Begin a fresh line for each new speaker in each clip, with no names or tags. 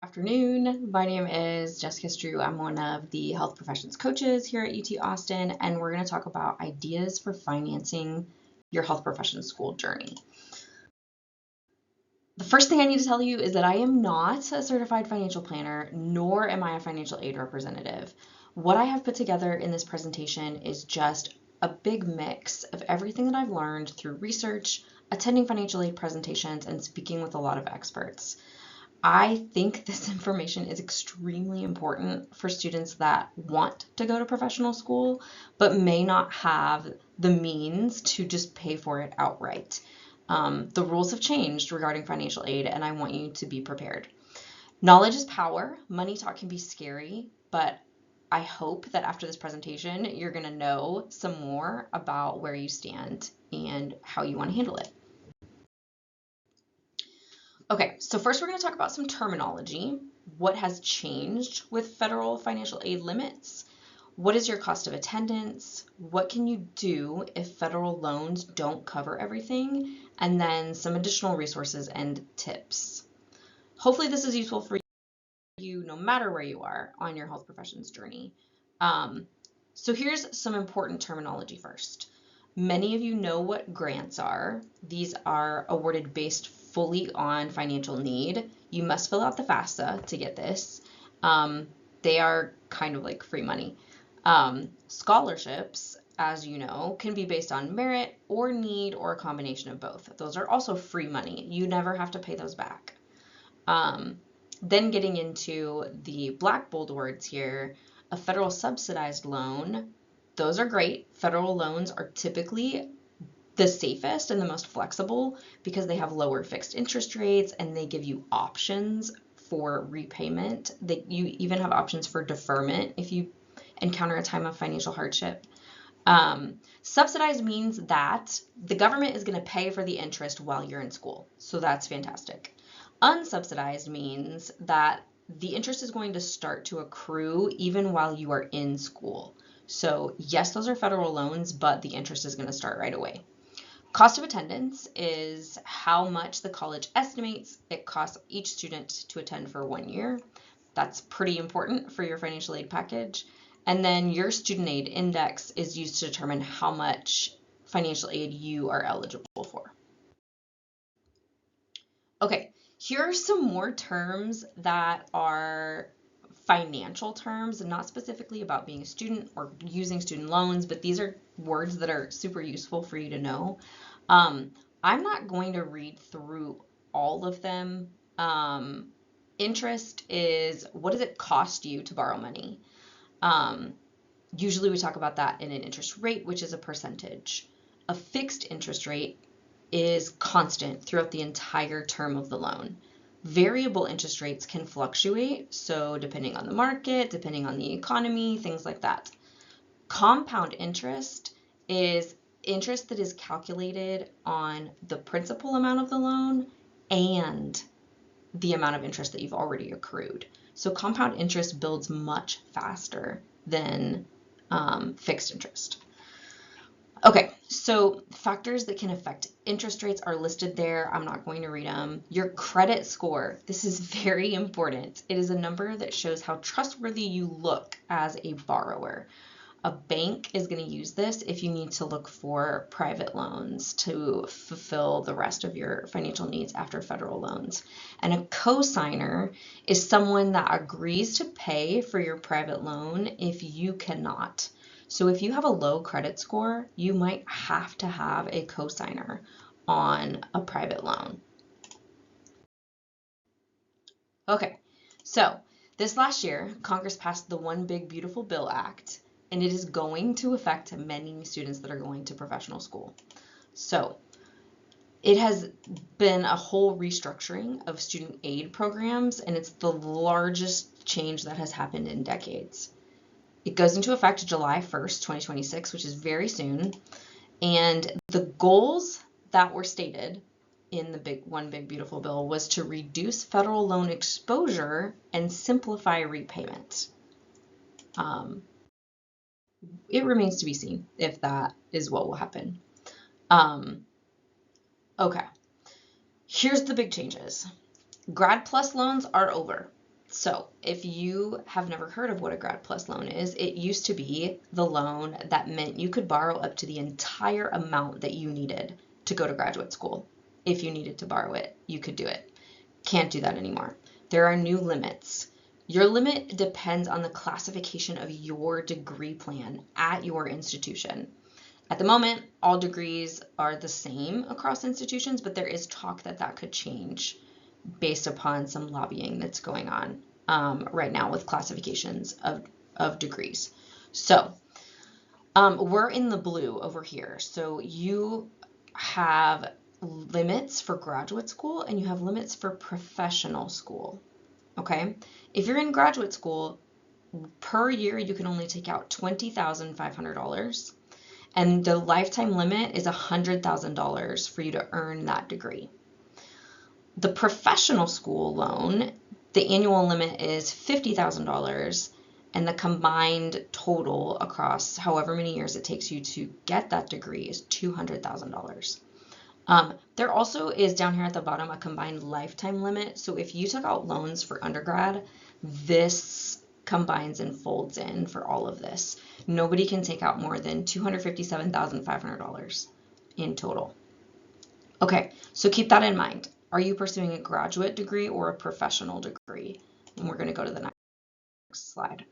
Afternoon. My name is Jessica Strew. I'm one of the health professions coaches here at UT Austin, and we're going to talk about ideas for financing your health professions school journey. The first thing I need to tell you is that I am not a certified financial planner, nor am I a financial aid representative. What I have put together in this presentation is just a big mix of everything that I've learned through research, attending financial aid presentations, and speaking with a lot of experts. I think this information is extremely important for students that want to go to professional school, but may not have the means to just pay for it outright. The rules have changed regarding financial aid, and I want you to be prepared. Knowledge is power. Money talk can be scary, but I hope that after this presentation, you're going to know some more about where you stand and how you want to handle it. Okay, so first we're going to talk about some terminology. What has changed with federal financial aid limits? What is your cost of attendance? What can you do if federal loans don't cover everything? And then some additional resources and tips. Hopefully this is useful for you no matter where you are on your health professions journey. So here's some important terminology first. Many of you know what grants are. These are awarded based fully on financial need. You must fill out the FAFSA to get this. They are kind of like free money. Scholarships, as you know, can be based on merit or need or a combination of both. Those are also free money. You never have to pay those back. Then getting into the black bold words here, a federal subsidized loan, those are great. Federal loans are typically the safest and the most flexible because they have lower fixed interest rates and they give you options for repayment. You even have options for deferment if you encounter a time of financial hardship. Subsidized means that the government is going to pay for the interest while you're in school. So that's fantastic. Unsubsidized means that the interest is going to start to accrue even while you are in school. So yes, those are federal loans, but the interest is going to start right away. Cost of attendance is how much the college estimates it costs each student to attend for 1 year. That's pretty important for your financial aid package. And then your student aid index is used to determine how much financial aid you are eligible for. Okay, here are some more terms that are financial terms and not specifically about being a student or using student loans, but these are words that are super useful for you to know. I'm not going to read through all of them. Interest is, what does it cost you to borrow money? Usually we talk about that in an interest rate, which is a percentage. A fixed interest rate is constant throughout the entire term of the loan. Variable interest rates can fluctuate, so depending on the market, depending on the economy, things like that. Compound interest is interest that is calculated on the principal amount of the loan and the amount of interest that you've already accrued. So compound interest builds much faster than fixed interest. Okay, so factors that can affect interest rates are listed there. I'm not going to read them. Your credit score, this is very important. It is a number that shows how trustworthy you look as a borrower. A bank is going to use this if you need to look for private loans to fulfill the rest of your financial needs after federal loans. And a cosigner is someone that agrees to pay for your private loan if you cannot. So if you have a low credit score, you might have to have a cosigner on a private loan. Okay, so this last year, Congress passed the One Big Beautiful Bill Act, and it is going to affect many students that are going to professional school. So it has been a whole restructuring of student aid programs, and it's the largest change that has happened in decades. It goes into effect July 1st, 2026, which is very soon. And the goals that were stated in the One Big Beautiful Bill was to reduce federal loan exposure and simplify repayment. It remains to be seen if that is what will happen. Okay, here's the big changes. Grad Plus loans are over. So if you have never heard of what a Grad Plus loan is, it used to be the loan that meant you could borrow up to the entire amount that you needed to go to graduate school. If you needed to borrow it, you could do it. Can't do that anymore. There are new limits. Your limit depends on the classification of your degree plan at your institution. At the moment, all degrees are the same across institutions, but there is talk that that could change based upon some lobbying that's going on right now with classifications of degrees. So we're in the blue over here. So you have limits for graduate school and you have limits for professional school. Okay, if you're in graduate school, per year you can only take out $20,500, and the lifetime limit is $100,000 for you to earn that degree. The professional school loan, the annual limit is $50,000, and the combined total across however many years it takes you to get that degree is $200,000. There also is down here at the bottom a combined lifetime limit. So if you took out loans for undergrad, this combines and folds in for all of this. Nobody can take out more than $257,500 in total. Okay, so keep that in mind. Are you pursuing a graduate degree or a professional degree? And we're going to go to the next slide.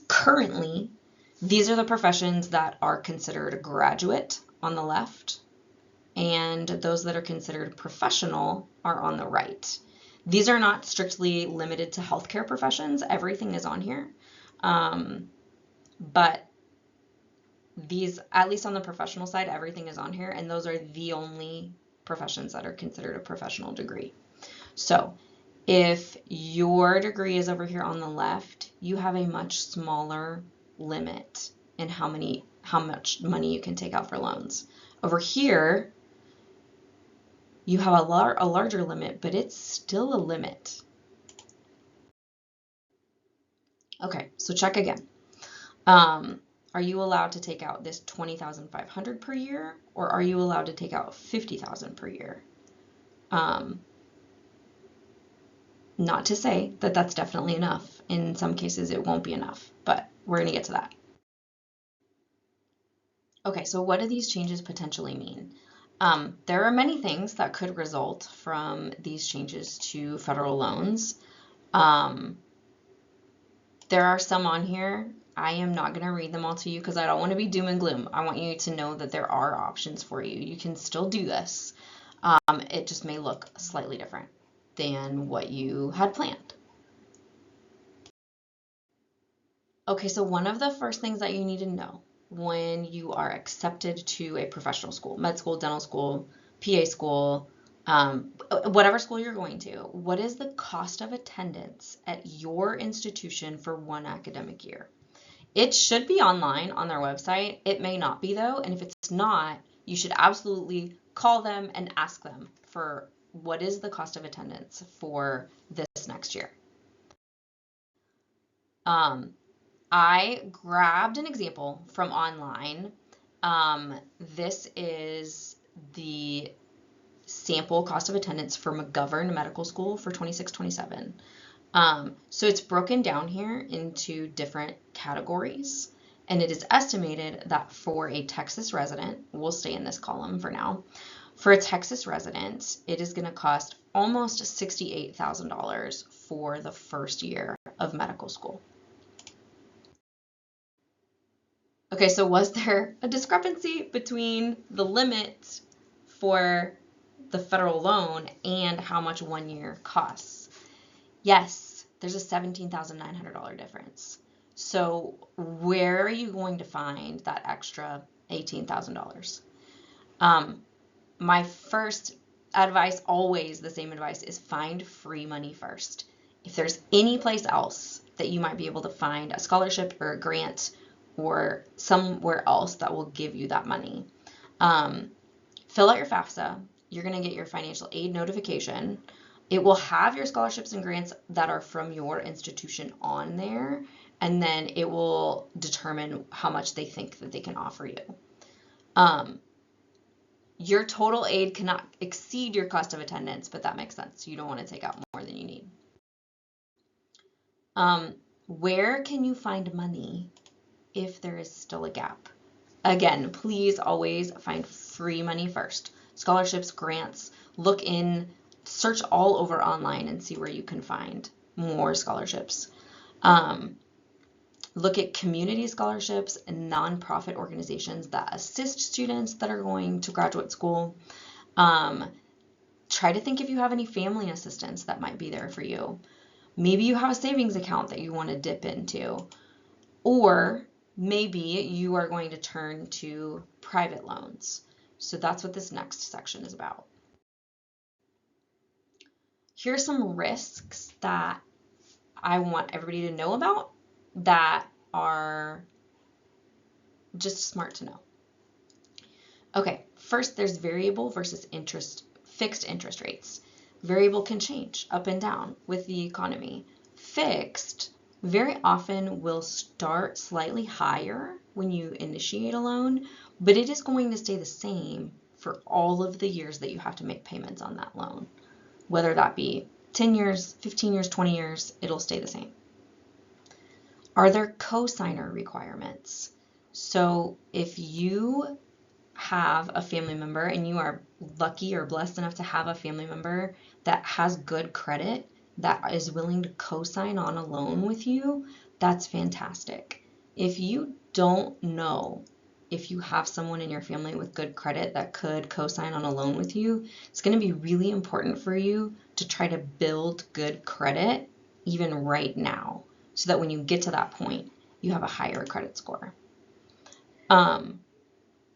Currently, these are the professions that are considered a graduate on the left, and those that are considered professional are on the right. These are not strictly limited to healthcare professions. Everything is on here. But these, at least on the professional side, everything is on here, and those are the only professions that are considered a professional degree. So if your degree is over here on the left, you have a much smaller limit in how much money you can take out for loans. Over here, you have a larger limit, but it's still a limit. Okay, so check again. Are you allowed to take out this $20,500 per year, or are you allowed to take out $50,000 per year? Not to say that that's definitely enough. In some cases, it won't be enough, but we're going to get to that. Okay, so what do these changes potentially mean? There are many things that could result from these changes to federal loans. There are some on here. I am not going to read them all to you because I don't want to be doom and gloom. I want you to know that there are options for you. You can still do this. It just may look slightly different than what you had planned. Okay, so one of the first things that you need to know when you are accepted to a professional school, med school, dental school, PA school, whatever school you're going to, what is the cost of attendance at your institution for one academic year? It should be online on their website. It may not be though, and if it's not, you should absolutely call them and ask them for what is the cost of attendance for this next year. I grabbed an example from online. This is the sample cost of attendance for McGovern Medical School for 26-27. So it's broken down here into different categories, and it is estimated that for a Texas resident, we'll stay in this column for now, for a Texas resident, it is going to cost almost $68,000 for the first year of medical school. Okay, so was there a discrepancy between the limit for the federal loan and how much 1 year costs? Yes, there's a $17,900 difference. So where are you going to find that extra $18,000? My first advice, always the same advice, is find free money first. If there's any place else that you might be able to find a scholarship or a grant or somewhere else that will give you that money, fill out your FAFSA. You're going to get your financial aid notification. It will have your scholarships and grants that are from your institution on there, and then it will determine how much they think that they can offer you. Your total aid cannot exceed your cost of attendance, but that makes sense. You don't want to take out more than you need. Where can you find money if there is still a gap? Again, please always find free money first. Scholarships, grants, search all over online and see where you can find more scholarships. Look at community scholarships and nonprofit organizations that assist students that are going to graduate school. Try to think if you have any family assistance that might be there for you. Maybe you have a savings account that you want to dip into, or maybe you are going to turn to private loans. So that's what this next section is about. Here are some risks that I want everybody to know about that are just smart to know. Okay, first there's variable versus fixed interest rates. Variable can change up and down with the economy. Fixed very often will start slightly higher when you initiate a loan, but it is going to stay the same for all of the years that you have to make payments on that loan. Whether that be 10 years, 15 years, 20 years, it'll stay the same. Are there cosigner requirements? So if you have a family member and you are lucky or blessed enough to have a family member that has good credit, that is willing to co-sign on a loan with you, that's fantastic. If you don't know if you have someone in your family with good credit that could co-sign on a loan with you, it's going to be really important for you to try to build good credit even right now, so that when you get to that point, you have a higher credit score.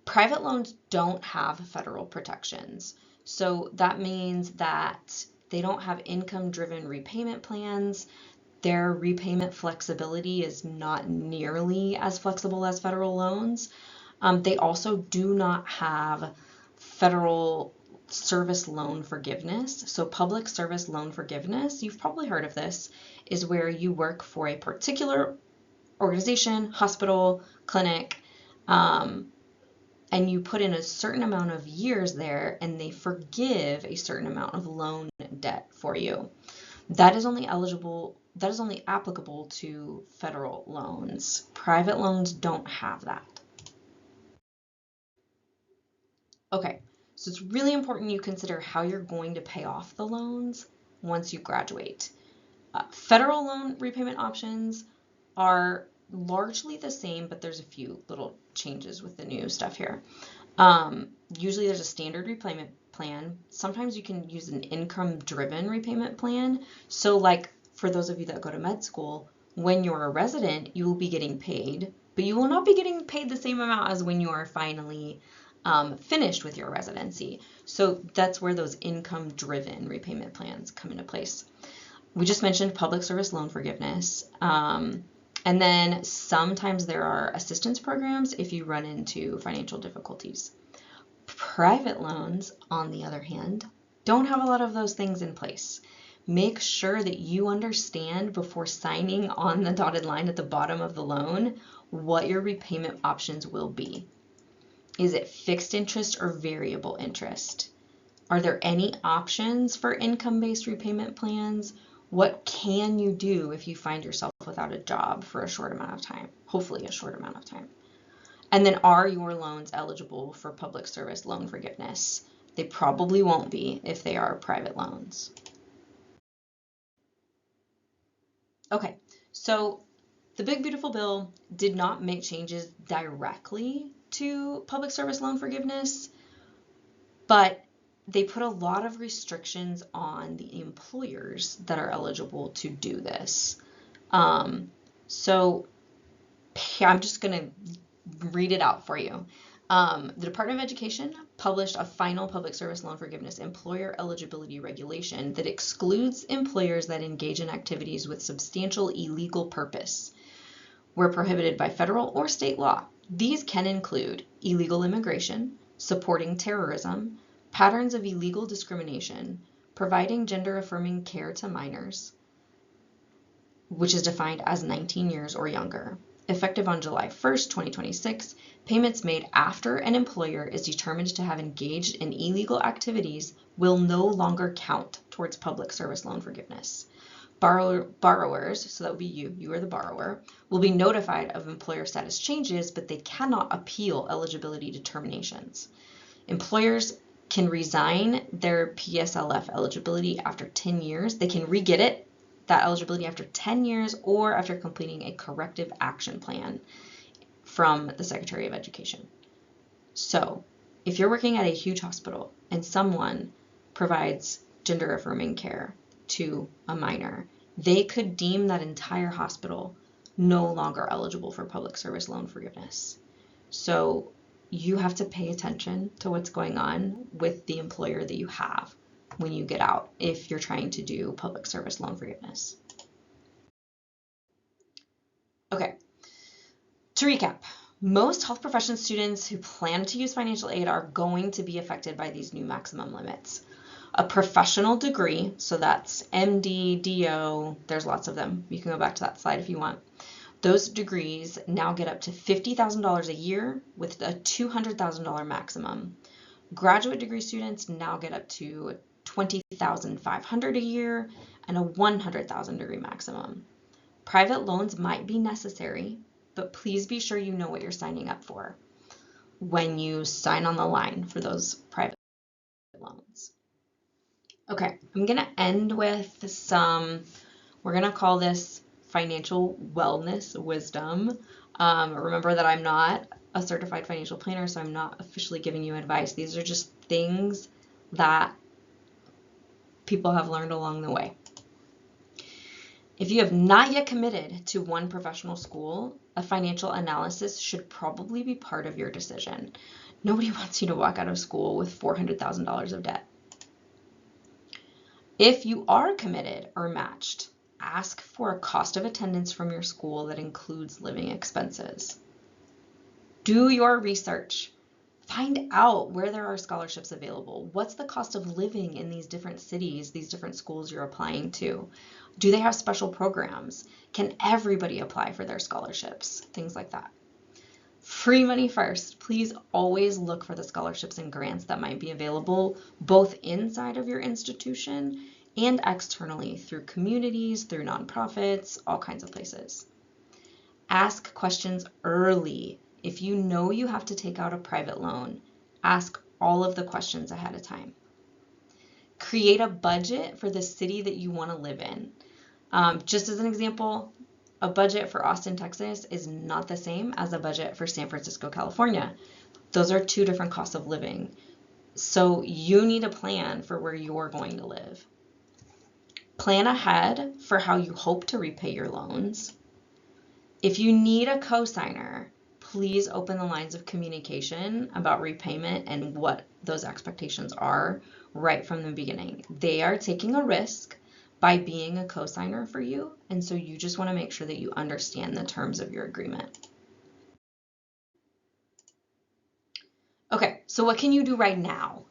Private loans don't have federal protections. So that means that they don't have income-driven repayment plans. Their repayment flexibility is not nearly as flexible as federal loans. They also do not have federal service loan forgiveness. So public service loan forgiveness, you've probably heard of this, is where you work for a particular organization, hospital, clinic, and you put in a certain amount of years there and they forgive a certain amount of loan debt for you. That is only applicable to federal loans. Private loans don't have that. Okay, so it's really important you consider how you're going to pay off the loans once you graduate. Federal loan repayment options are largely the same, but there's a few little changes with the new stuff here. Usually there's a standard repayment plan. Sometimes you can use an income-driven repayment plan. So like for those of you that go to med school, when you're a resident, you will be getting paid, but you will not be getting paid the same amount as when you are finally finished with your residency. So that's where those income-driven repayment plans come into place. We just mentioned public service loan forgiveness. And then sometimes there are assistance programs if you run into financial difficulties. Private loans, on the other hand, don't have a lot of those things in place. Make sure that you understand before signing on the dotted line at the bottom of the loan what your repayment options will be. Is it fixed interest or variable interest? Are there any options for income-based repayment plans? What can you do if you find yourself without a job for a short amount of time? Hopefully a short amount of time. And then are your loans eligible for public service loan forgiveness? They probably won't be if they are private loans. Okay, so the Big Beautiful Bill did not make changes directly to public service loan forgiveness, but they put a lot of restrictions on the employers that are eligible to do this. So I'm just going to read it out for you. The Department of Education published a final public service loan forgiveness employer eligibility regulation that excludes employers that engage in activities with substantial illegal purpose, where prohibited by federal or state law. These can include illegal immigration, supporting terrorism, patterns of illegal discrimination, providing gender-affirming care to minors, which is defined as 19 years or younger. Effective on July 1st, 2026, payments made after an employer is determined to have engaged in illegal activities will no longer count towards public service loan forgiveness. Borrowers, so that would be you are the borrower, will be notified of employer status changes, but they cannot appeal eligibility determinations. Employers can resign their PSLF eligibility after 10 years. They can re-get it, that eligibility, after 10 years or after completing a corrective action plan from the Secretary of Education. So if you're working at a huge hospital and someone provides gender affirming care to a minor, they could deem that entire hospital no longer eligible for public service loan forgiveness. So you have to pay attention to what's going on with the employer that you have when you get out if you're trying to do public service loan forgiveness. Okay, to recap, most health profession students who plan to use financial aid are going to be affected by these new maximum limits. A professional degree, so that's MD, DO, there's lots of them. You can go back to that slide if you want. Those degrees now get up to $50,000 a year with a $200,000 maximum. Graduate degree students now get up to $20,500 a year and a $100,000 degree maximum. Private loans might be necessary, but please be sure you know what you're signing up for when you sign on the line for those private loans. Okay, I'm going to end with some, we're going to call this financial wellness wisdom. Remember that I'm not a certified financial planner, so I'm not officially giving you advice. These are just things that people have learned along the way. If you have not yet committed to one professional school, a financial analysis should probably be part of your decision. Nobody wants you to walk out of school with $400,000 of debt. If you are committed or matched, ask for a cost of attendance from your school that includes living expenses. Do your research. Find out where there are scholarships available. What's the cost of living in these different cities, these different schools you're applying to? Do they have special programs? Can everybody apply for their scholarships? Things like that. Free money first. Please always look for the scholarships and grants that might be available both inside of your institution and externally through communities, through nonprofits, all kinds of places. Ask questions early. If you know you have to take out a private loan, ask all of the questions ahead of time. Create a budget for the city that you want to live in. Just as an example, a budget for Austin, Texas is not the same as a budget for San Francisco, California. Those are two different costs of living. So you need a plan for where you're going to live. Plan ahead for how you hope to repay your loans. If you need a cosigner, please open the lines of communication about repayment and what those expectations are right from the beginning. They are taking a risk by being a cosigner for you, and so you just want to make sure that you understand the terms of your agreement. Okay, so what can you do right now?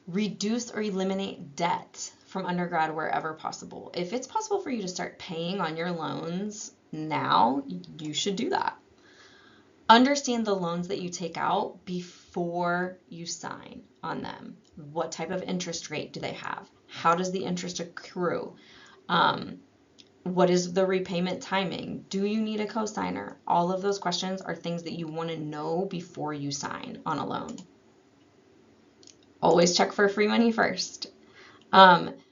Reduce or eliminate debt from undergrad wherever possible. If it's possible for you to start paying on your loans now, you should do that. Understand the loans that you take out before you sign on them. What type of interest rate do they have? How does the interest accrue? What is the repayment timing? Do you need a cosigner? All of those questions are things that you want to know before you sign on a loan. Always check for free money first.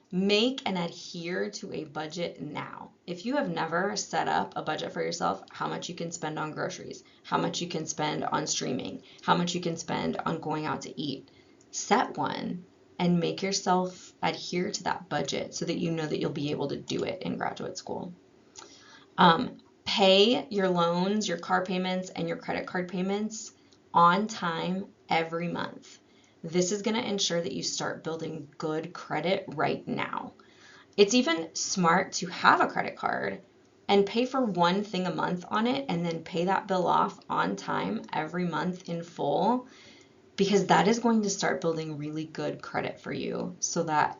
Make and adhere to a budget now. If you have never set up a budget for yourself, how much you can spend on groceries, how much you can spend on streaming, how much you can spend on going out to eat, set one and make yourself adhere to that budget so that you know that you'll be able to do it in graduate school. Pay your loans, your car payments, and your credit card payments on time every month. This is going to ensure that you start building good credit right now. It's even smart to have a credit card and pay for one thing a month on it and then pay that bill off on time every month in full, because that is going to start building really good credit for you so that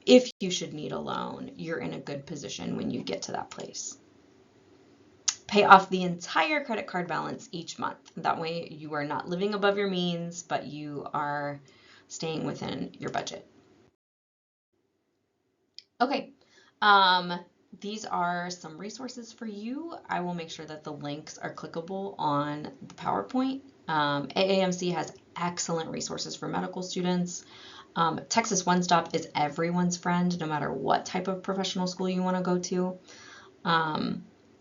if you should need a loan, you're in a good position when you get to that place. Pay off the entire credit card balance each month. That way you are not living above your means, but you are staying within your budget. Okay, these are some resources for you. I will make sure that the links are clickable on the PowerPoint. AAMC has excellent resources for medical students. Texas One Stop is everyone's friend, no matter what type of professional school you want to go to.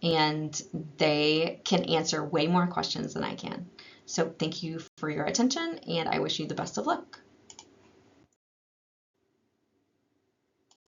And they can answer way more questions than I can. So thank you for your attention, and I wish you the best of luck.